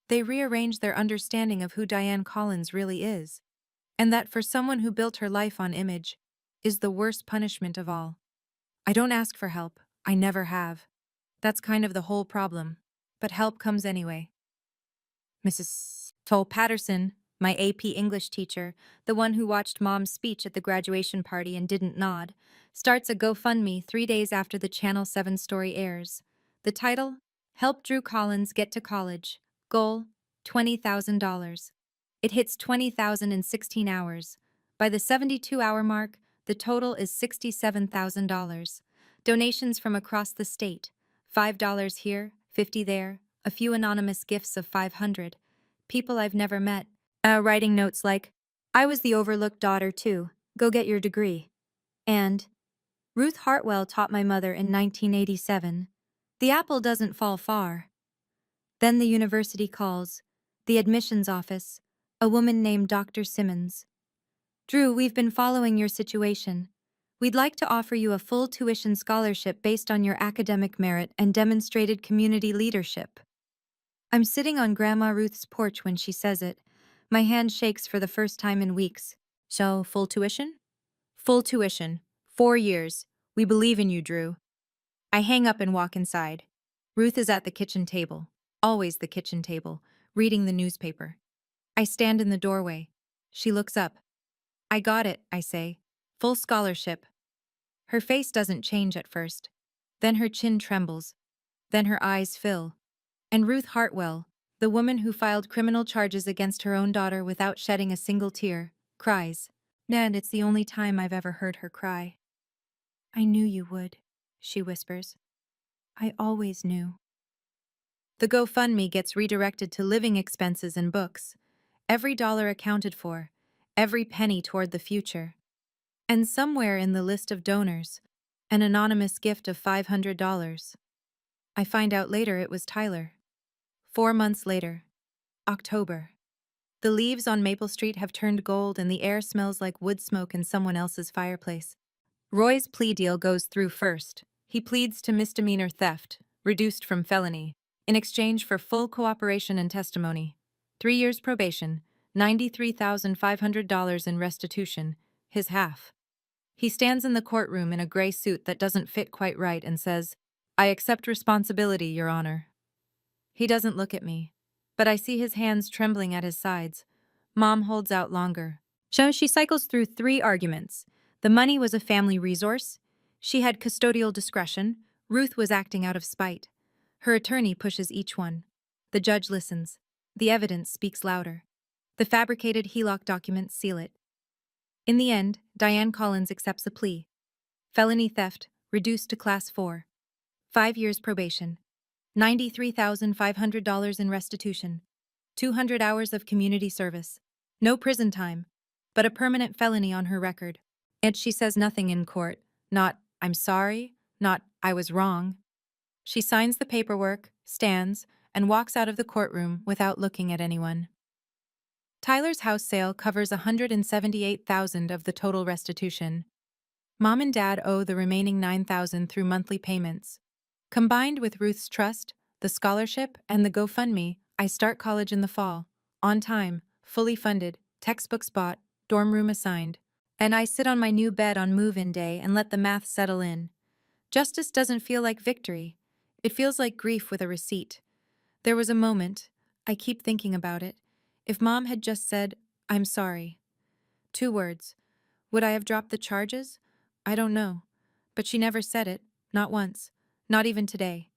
B: They rearrange their understanding of who Diane Collins really is. And that for someone who built her life on image, is the worst punishment of all. I don't ask for help. I never have. That's kind of the whole problem. But help comes anyway. Mrs. Toll Patterson, my AP English teacher, the one who watched Mom's speech at the graduation party and didn't nod, starts a GoFundMe 3 days after the Channel 7 story airs. The title? Help Drew Collins Get to College. Goal? $20,000. It hits 20,000 in 16 hours. By the 72-hour mark, the total is $67,000. Donations from across the state. $5 here, $50 there, a few anonymous gifts of $500. People I've never met. Writing notes like, "I was the overlooked daughter too. Go get your degree." And, "Ruth Hartwell taught my mother in 1987. The apple doesn't fall far." Then the university calls. The admissions office. A woman named Dr. Simmons. "Drew, we've been following your situation. We'd like to offer you a full tuition scholarship based on your academic merit and demonstrated community leadership." I'm sitting on Grandma Ruth's porch when she says it. My hand shakes for the first time in weeks. "So, full tuition?" "Full tuition. 4 years. We believe in you, Drew." I hang up and walk inside. Ruth is at the kitchen table. Always the kitchen table, reading the newspaper. I stand in the doorway. She looks up. "I got it," I say. "Full scholarship." Her face doesn't change at first. Then her chin trembles. Then her eyes fill. And Ruth Hartwell, the woman who filed criminal charges against her own daughter without shedding a single tear, cries. And it's the only time I've ever heard her cry. "I knew you would," she whispers. "I always knew." The GoFundMe gets redirected to living expenses and books. Every dollar accounted for. Every penny toward the future. And somewhere in the list of donors, an anonymous gift of $500. I find out later it was Tyler. 4 months later. October. The leaves on Maple Street have turned gold and the air smells like wood smoke in someone else's fireplace. Roy's plea deal goes through first. He pleads to misdemeanor theft, reduced from felony, in exchange for full cooperation and testimony. 3 years probation, $93,500 in restitution, his half. He stands in the courtroom in a gray suit that doesn't fit quite right and says, "I accept responsibility, Your Honor." He doesn't look at me, but I see his hands trembling at his sides. Mom holds out longer. So she cycles through 3 arguments. The money was a family resource. She had custodial discretion. Ruth was acting out of spite. Her attorney pushes each one. The judge listens. The evidence speaks louder. The fabricated HELOC documents seal it. In the end, Diane Collins accepts a plea. Felony theft, reduced to Class 4. 5 years probation, $93,500 in restitution, 200 hours of community service. No prison time, but a permanent felony on her record. And she says nothing in court. Not, "I'm sorry," not, "I was wrong." She signs the paperwork, stands, and walks out of the courtroom without looking at anyone. Tyler's house sale covers $178,000 of the total restitution. Mom and Dad owe the remaining $9,000 through monthly payments. Combined with Ruth's trust, the scholarship, and the GoFundMe, I start college in the fall. On time, fully funded, textbooks bought, dorm room assigned. And I sit on my new bed on move-in day and let the math settle in. Justice doesn't feel like victory. It feels like grief with a receipt. There was a moment, I keep thinking about it, if Mom had just said, "I'm sorry." 2 words. Would I have dropped the charges? I don't know. But she never said it, not once, not even today.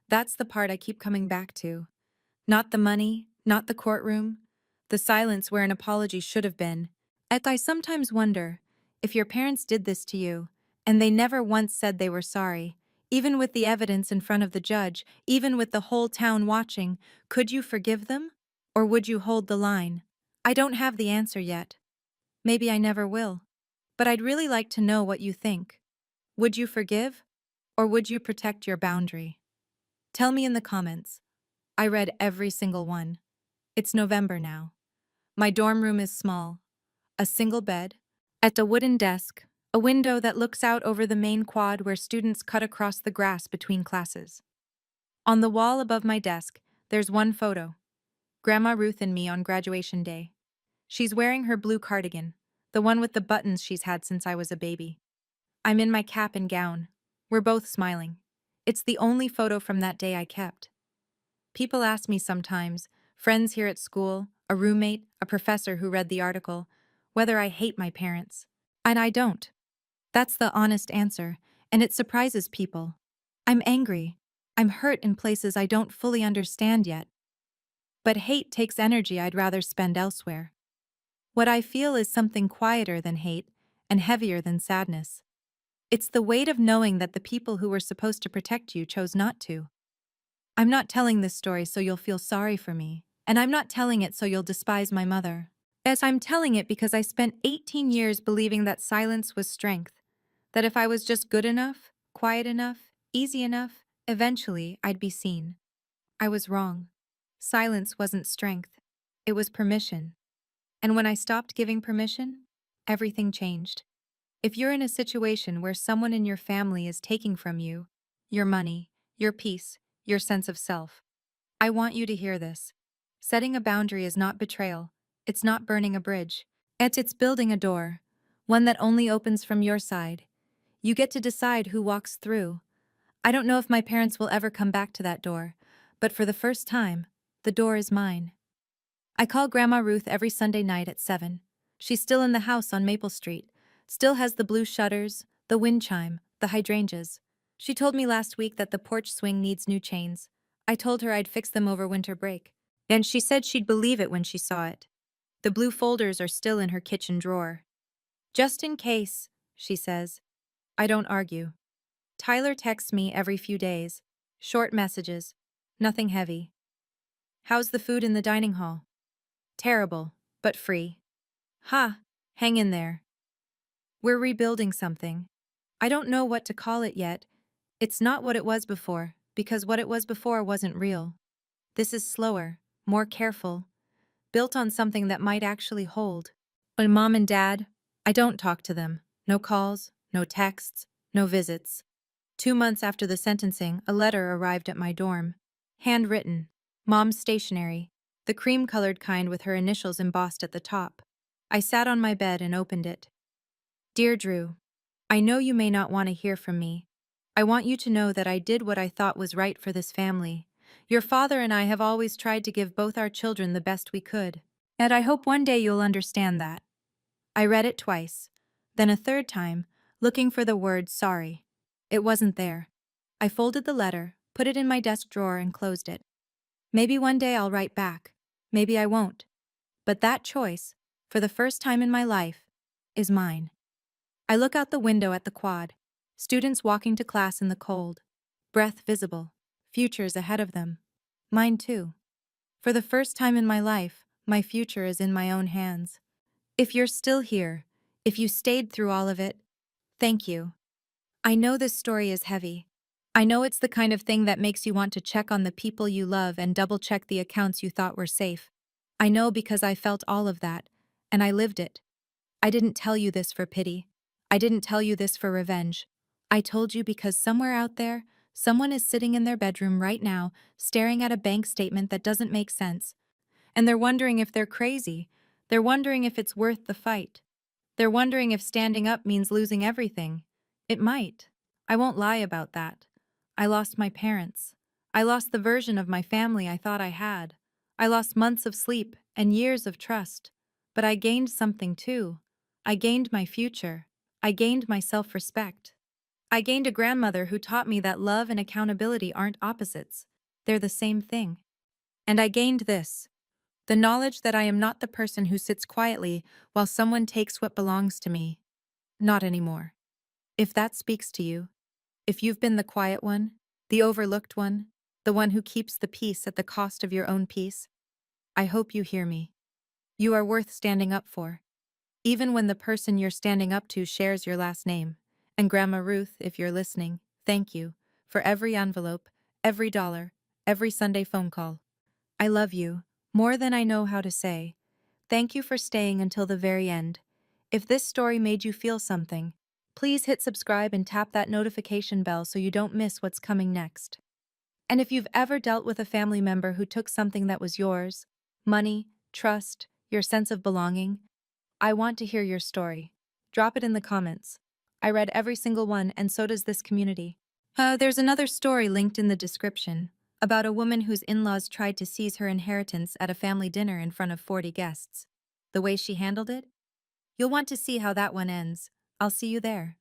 B: That's the part I keep coming back to. Not the money, not the courtroom, the silence where an apology should have been. And I sometimes wonder, if your parents did this to you, and they never once said they were sorry, even with the evidence in front of the judge, even with the whole town watching, could you forgive them? Or would you hold the line? I don't have the answer yet. Maybe I never will. But I'd really like to know what you think. Would you forgive? Or would you protect your boundary? Tell me in the comments. I read every single one. It's November now. My dorm room is small. A single bed, at a wooden desk, a window that looks out over the main quad where students cut across the grass between classes. On the wall above my desk, there's one photo. Grandma Ruth and me on graduation day. She's wearing her blue cardigan, the one with the buttons she's had since I was a baby. I'm in my cap and gown. We're both smiling. It's the only photo from that day I kept. People ask me sometimes, friends here at school, a roommate, a professor who read the article, whether I hate my parents. And I don't. That's the honest answer, and it surprises people. I'm angry. I'm hurt in places I don't fully understand yet. But hate takes energy I'd rather spend elsewhere. What I feel is something quieter than hate and heavier than sadness. It's the weight of knowing that the people who were supposed to protect you chose not to. I'm not telling this story so you'll feel sorry for me, and I'm not telling it so you'll despise my mother. As I'm telling it because I spent 18 years believing that silence was strength, that if I was just good enough, quiet enough, easy enough, eventually I'd be seen. I was wrong. Silence wasn't strength. It was permission. And when I stopped giving permission, everything changed. If you're in a situation where someone in your family is taking from you, your money, your peace, your sense of self, I want you to hear this. Setting a boundary is not betrayal. It's not burning a bridge. It's building a door, one that only opens from your side. You get to decide who walks through. I don't know if my parents will ever come back to that door, but for the first time, the door is mine. I call Grandma Ruth every Sunday night at 7. She's still in the house on Maple Street, still has the blue shutters, the wind chime, the hydrangeas. She told me last week that the porch swing needs new chains. I told her I'd fix them over winter break. And she said she'd believe it when she saw it. The blue folders are still in her kitchen drawer. Just in case, she says. I don't argue. Tyler texts me every few days. Short messages. Nothing heavy. How's the food in the dining hall? Terrible, but free. Ha, hang in there. We're rebuilding something. I don't know what to call it yet. It's not what it was before, because what it was before wasn't real. This is slower, more careful, built on something that might actually hold. When Mom and Dad, I don't talk to them. No calls, no texts, no visits. 2 months after the sentencing, a letter arrived at my dorm. Handwritten. Mom's stationery. The cream-colored kind with her initials embossed at the top. I sat on my bed and opened it. Dear Drew, I know you may not want to hear from me. I want you to know that I did what I thought was right for this family. Your father and I have always tried to give both our children the best we could. And I hope one day you'll understand that. I read it twice, then a third time, looking for the word sorry. It wasn't there. I folded the letter, put it in my desk drawer, and closed it. Maybe one day I'll write back. Maybe I won't. But that choice, for the first time in my life, is mine. I look out the window at the quad. Students walking to class in the cold. breath visible, futures ahead of them. Mine too. For the first time in my life, my future is in my own hands. If you're still here, if you stayed through all of it, thank you. I know this story is heavy. I know it's the kind of thing that makes you want to check on the people you love and double check the accounts you thought were safe. I know because I felt all of that, and I lived it. I didn't tell you this for pity. I didn't tell you this for revenge. I told you because somewhere out there, someone is sitting in their bedroom right now, staring at a bank statement that doesn't make sense. And they're wondering if they're crazy. They're wondering if it's worth the fight. They're wondering if standing up means losing everything. It might. I won't lie about that. I lost my parents. I lost the version of my family I thought I had. I lost months of sleep and years of trust. But I gained something too. I gained my future. I gained my self-respect. I gained a grandmother who taught me that love and accountability aren't opposites. They're the same thing. And I gained this. The knowledge that I am not the person who sits quietly while someone takes what belongs to me. Not anymore. If that speaks to you, if you've been the quiet one, the overlooked one, the one who keeps the peace at the cost of your own peace, I hope you hear me. You are worth standing up for. Even when the person you're standing up to shares your last name. And Grandma Ruth, if you're listening, thank you for every envelope, every dollar, every Sunday phone call. I love you, more than I know how to say. Thank you for staying until the very end. If this story made you feel something, please hit subscribe and tap that notification bell so you don't miss what's coming next. And if you've ever dealt with a family member who took something that was yours, money, trust, your sense of belonging, I want to hear your story. Drop it in the comments. I read every single one, and so does this community. There's another story linked in the description about a woman whose in-laws tried to seize her inheritance at a family dinner in front of 40 guests. The way she handled it? You'll want to see how that one ends. I'll see you there.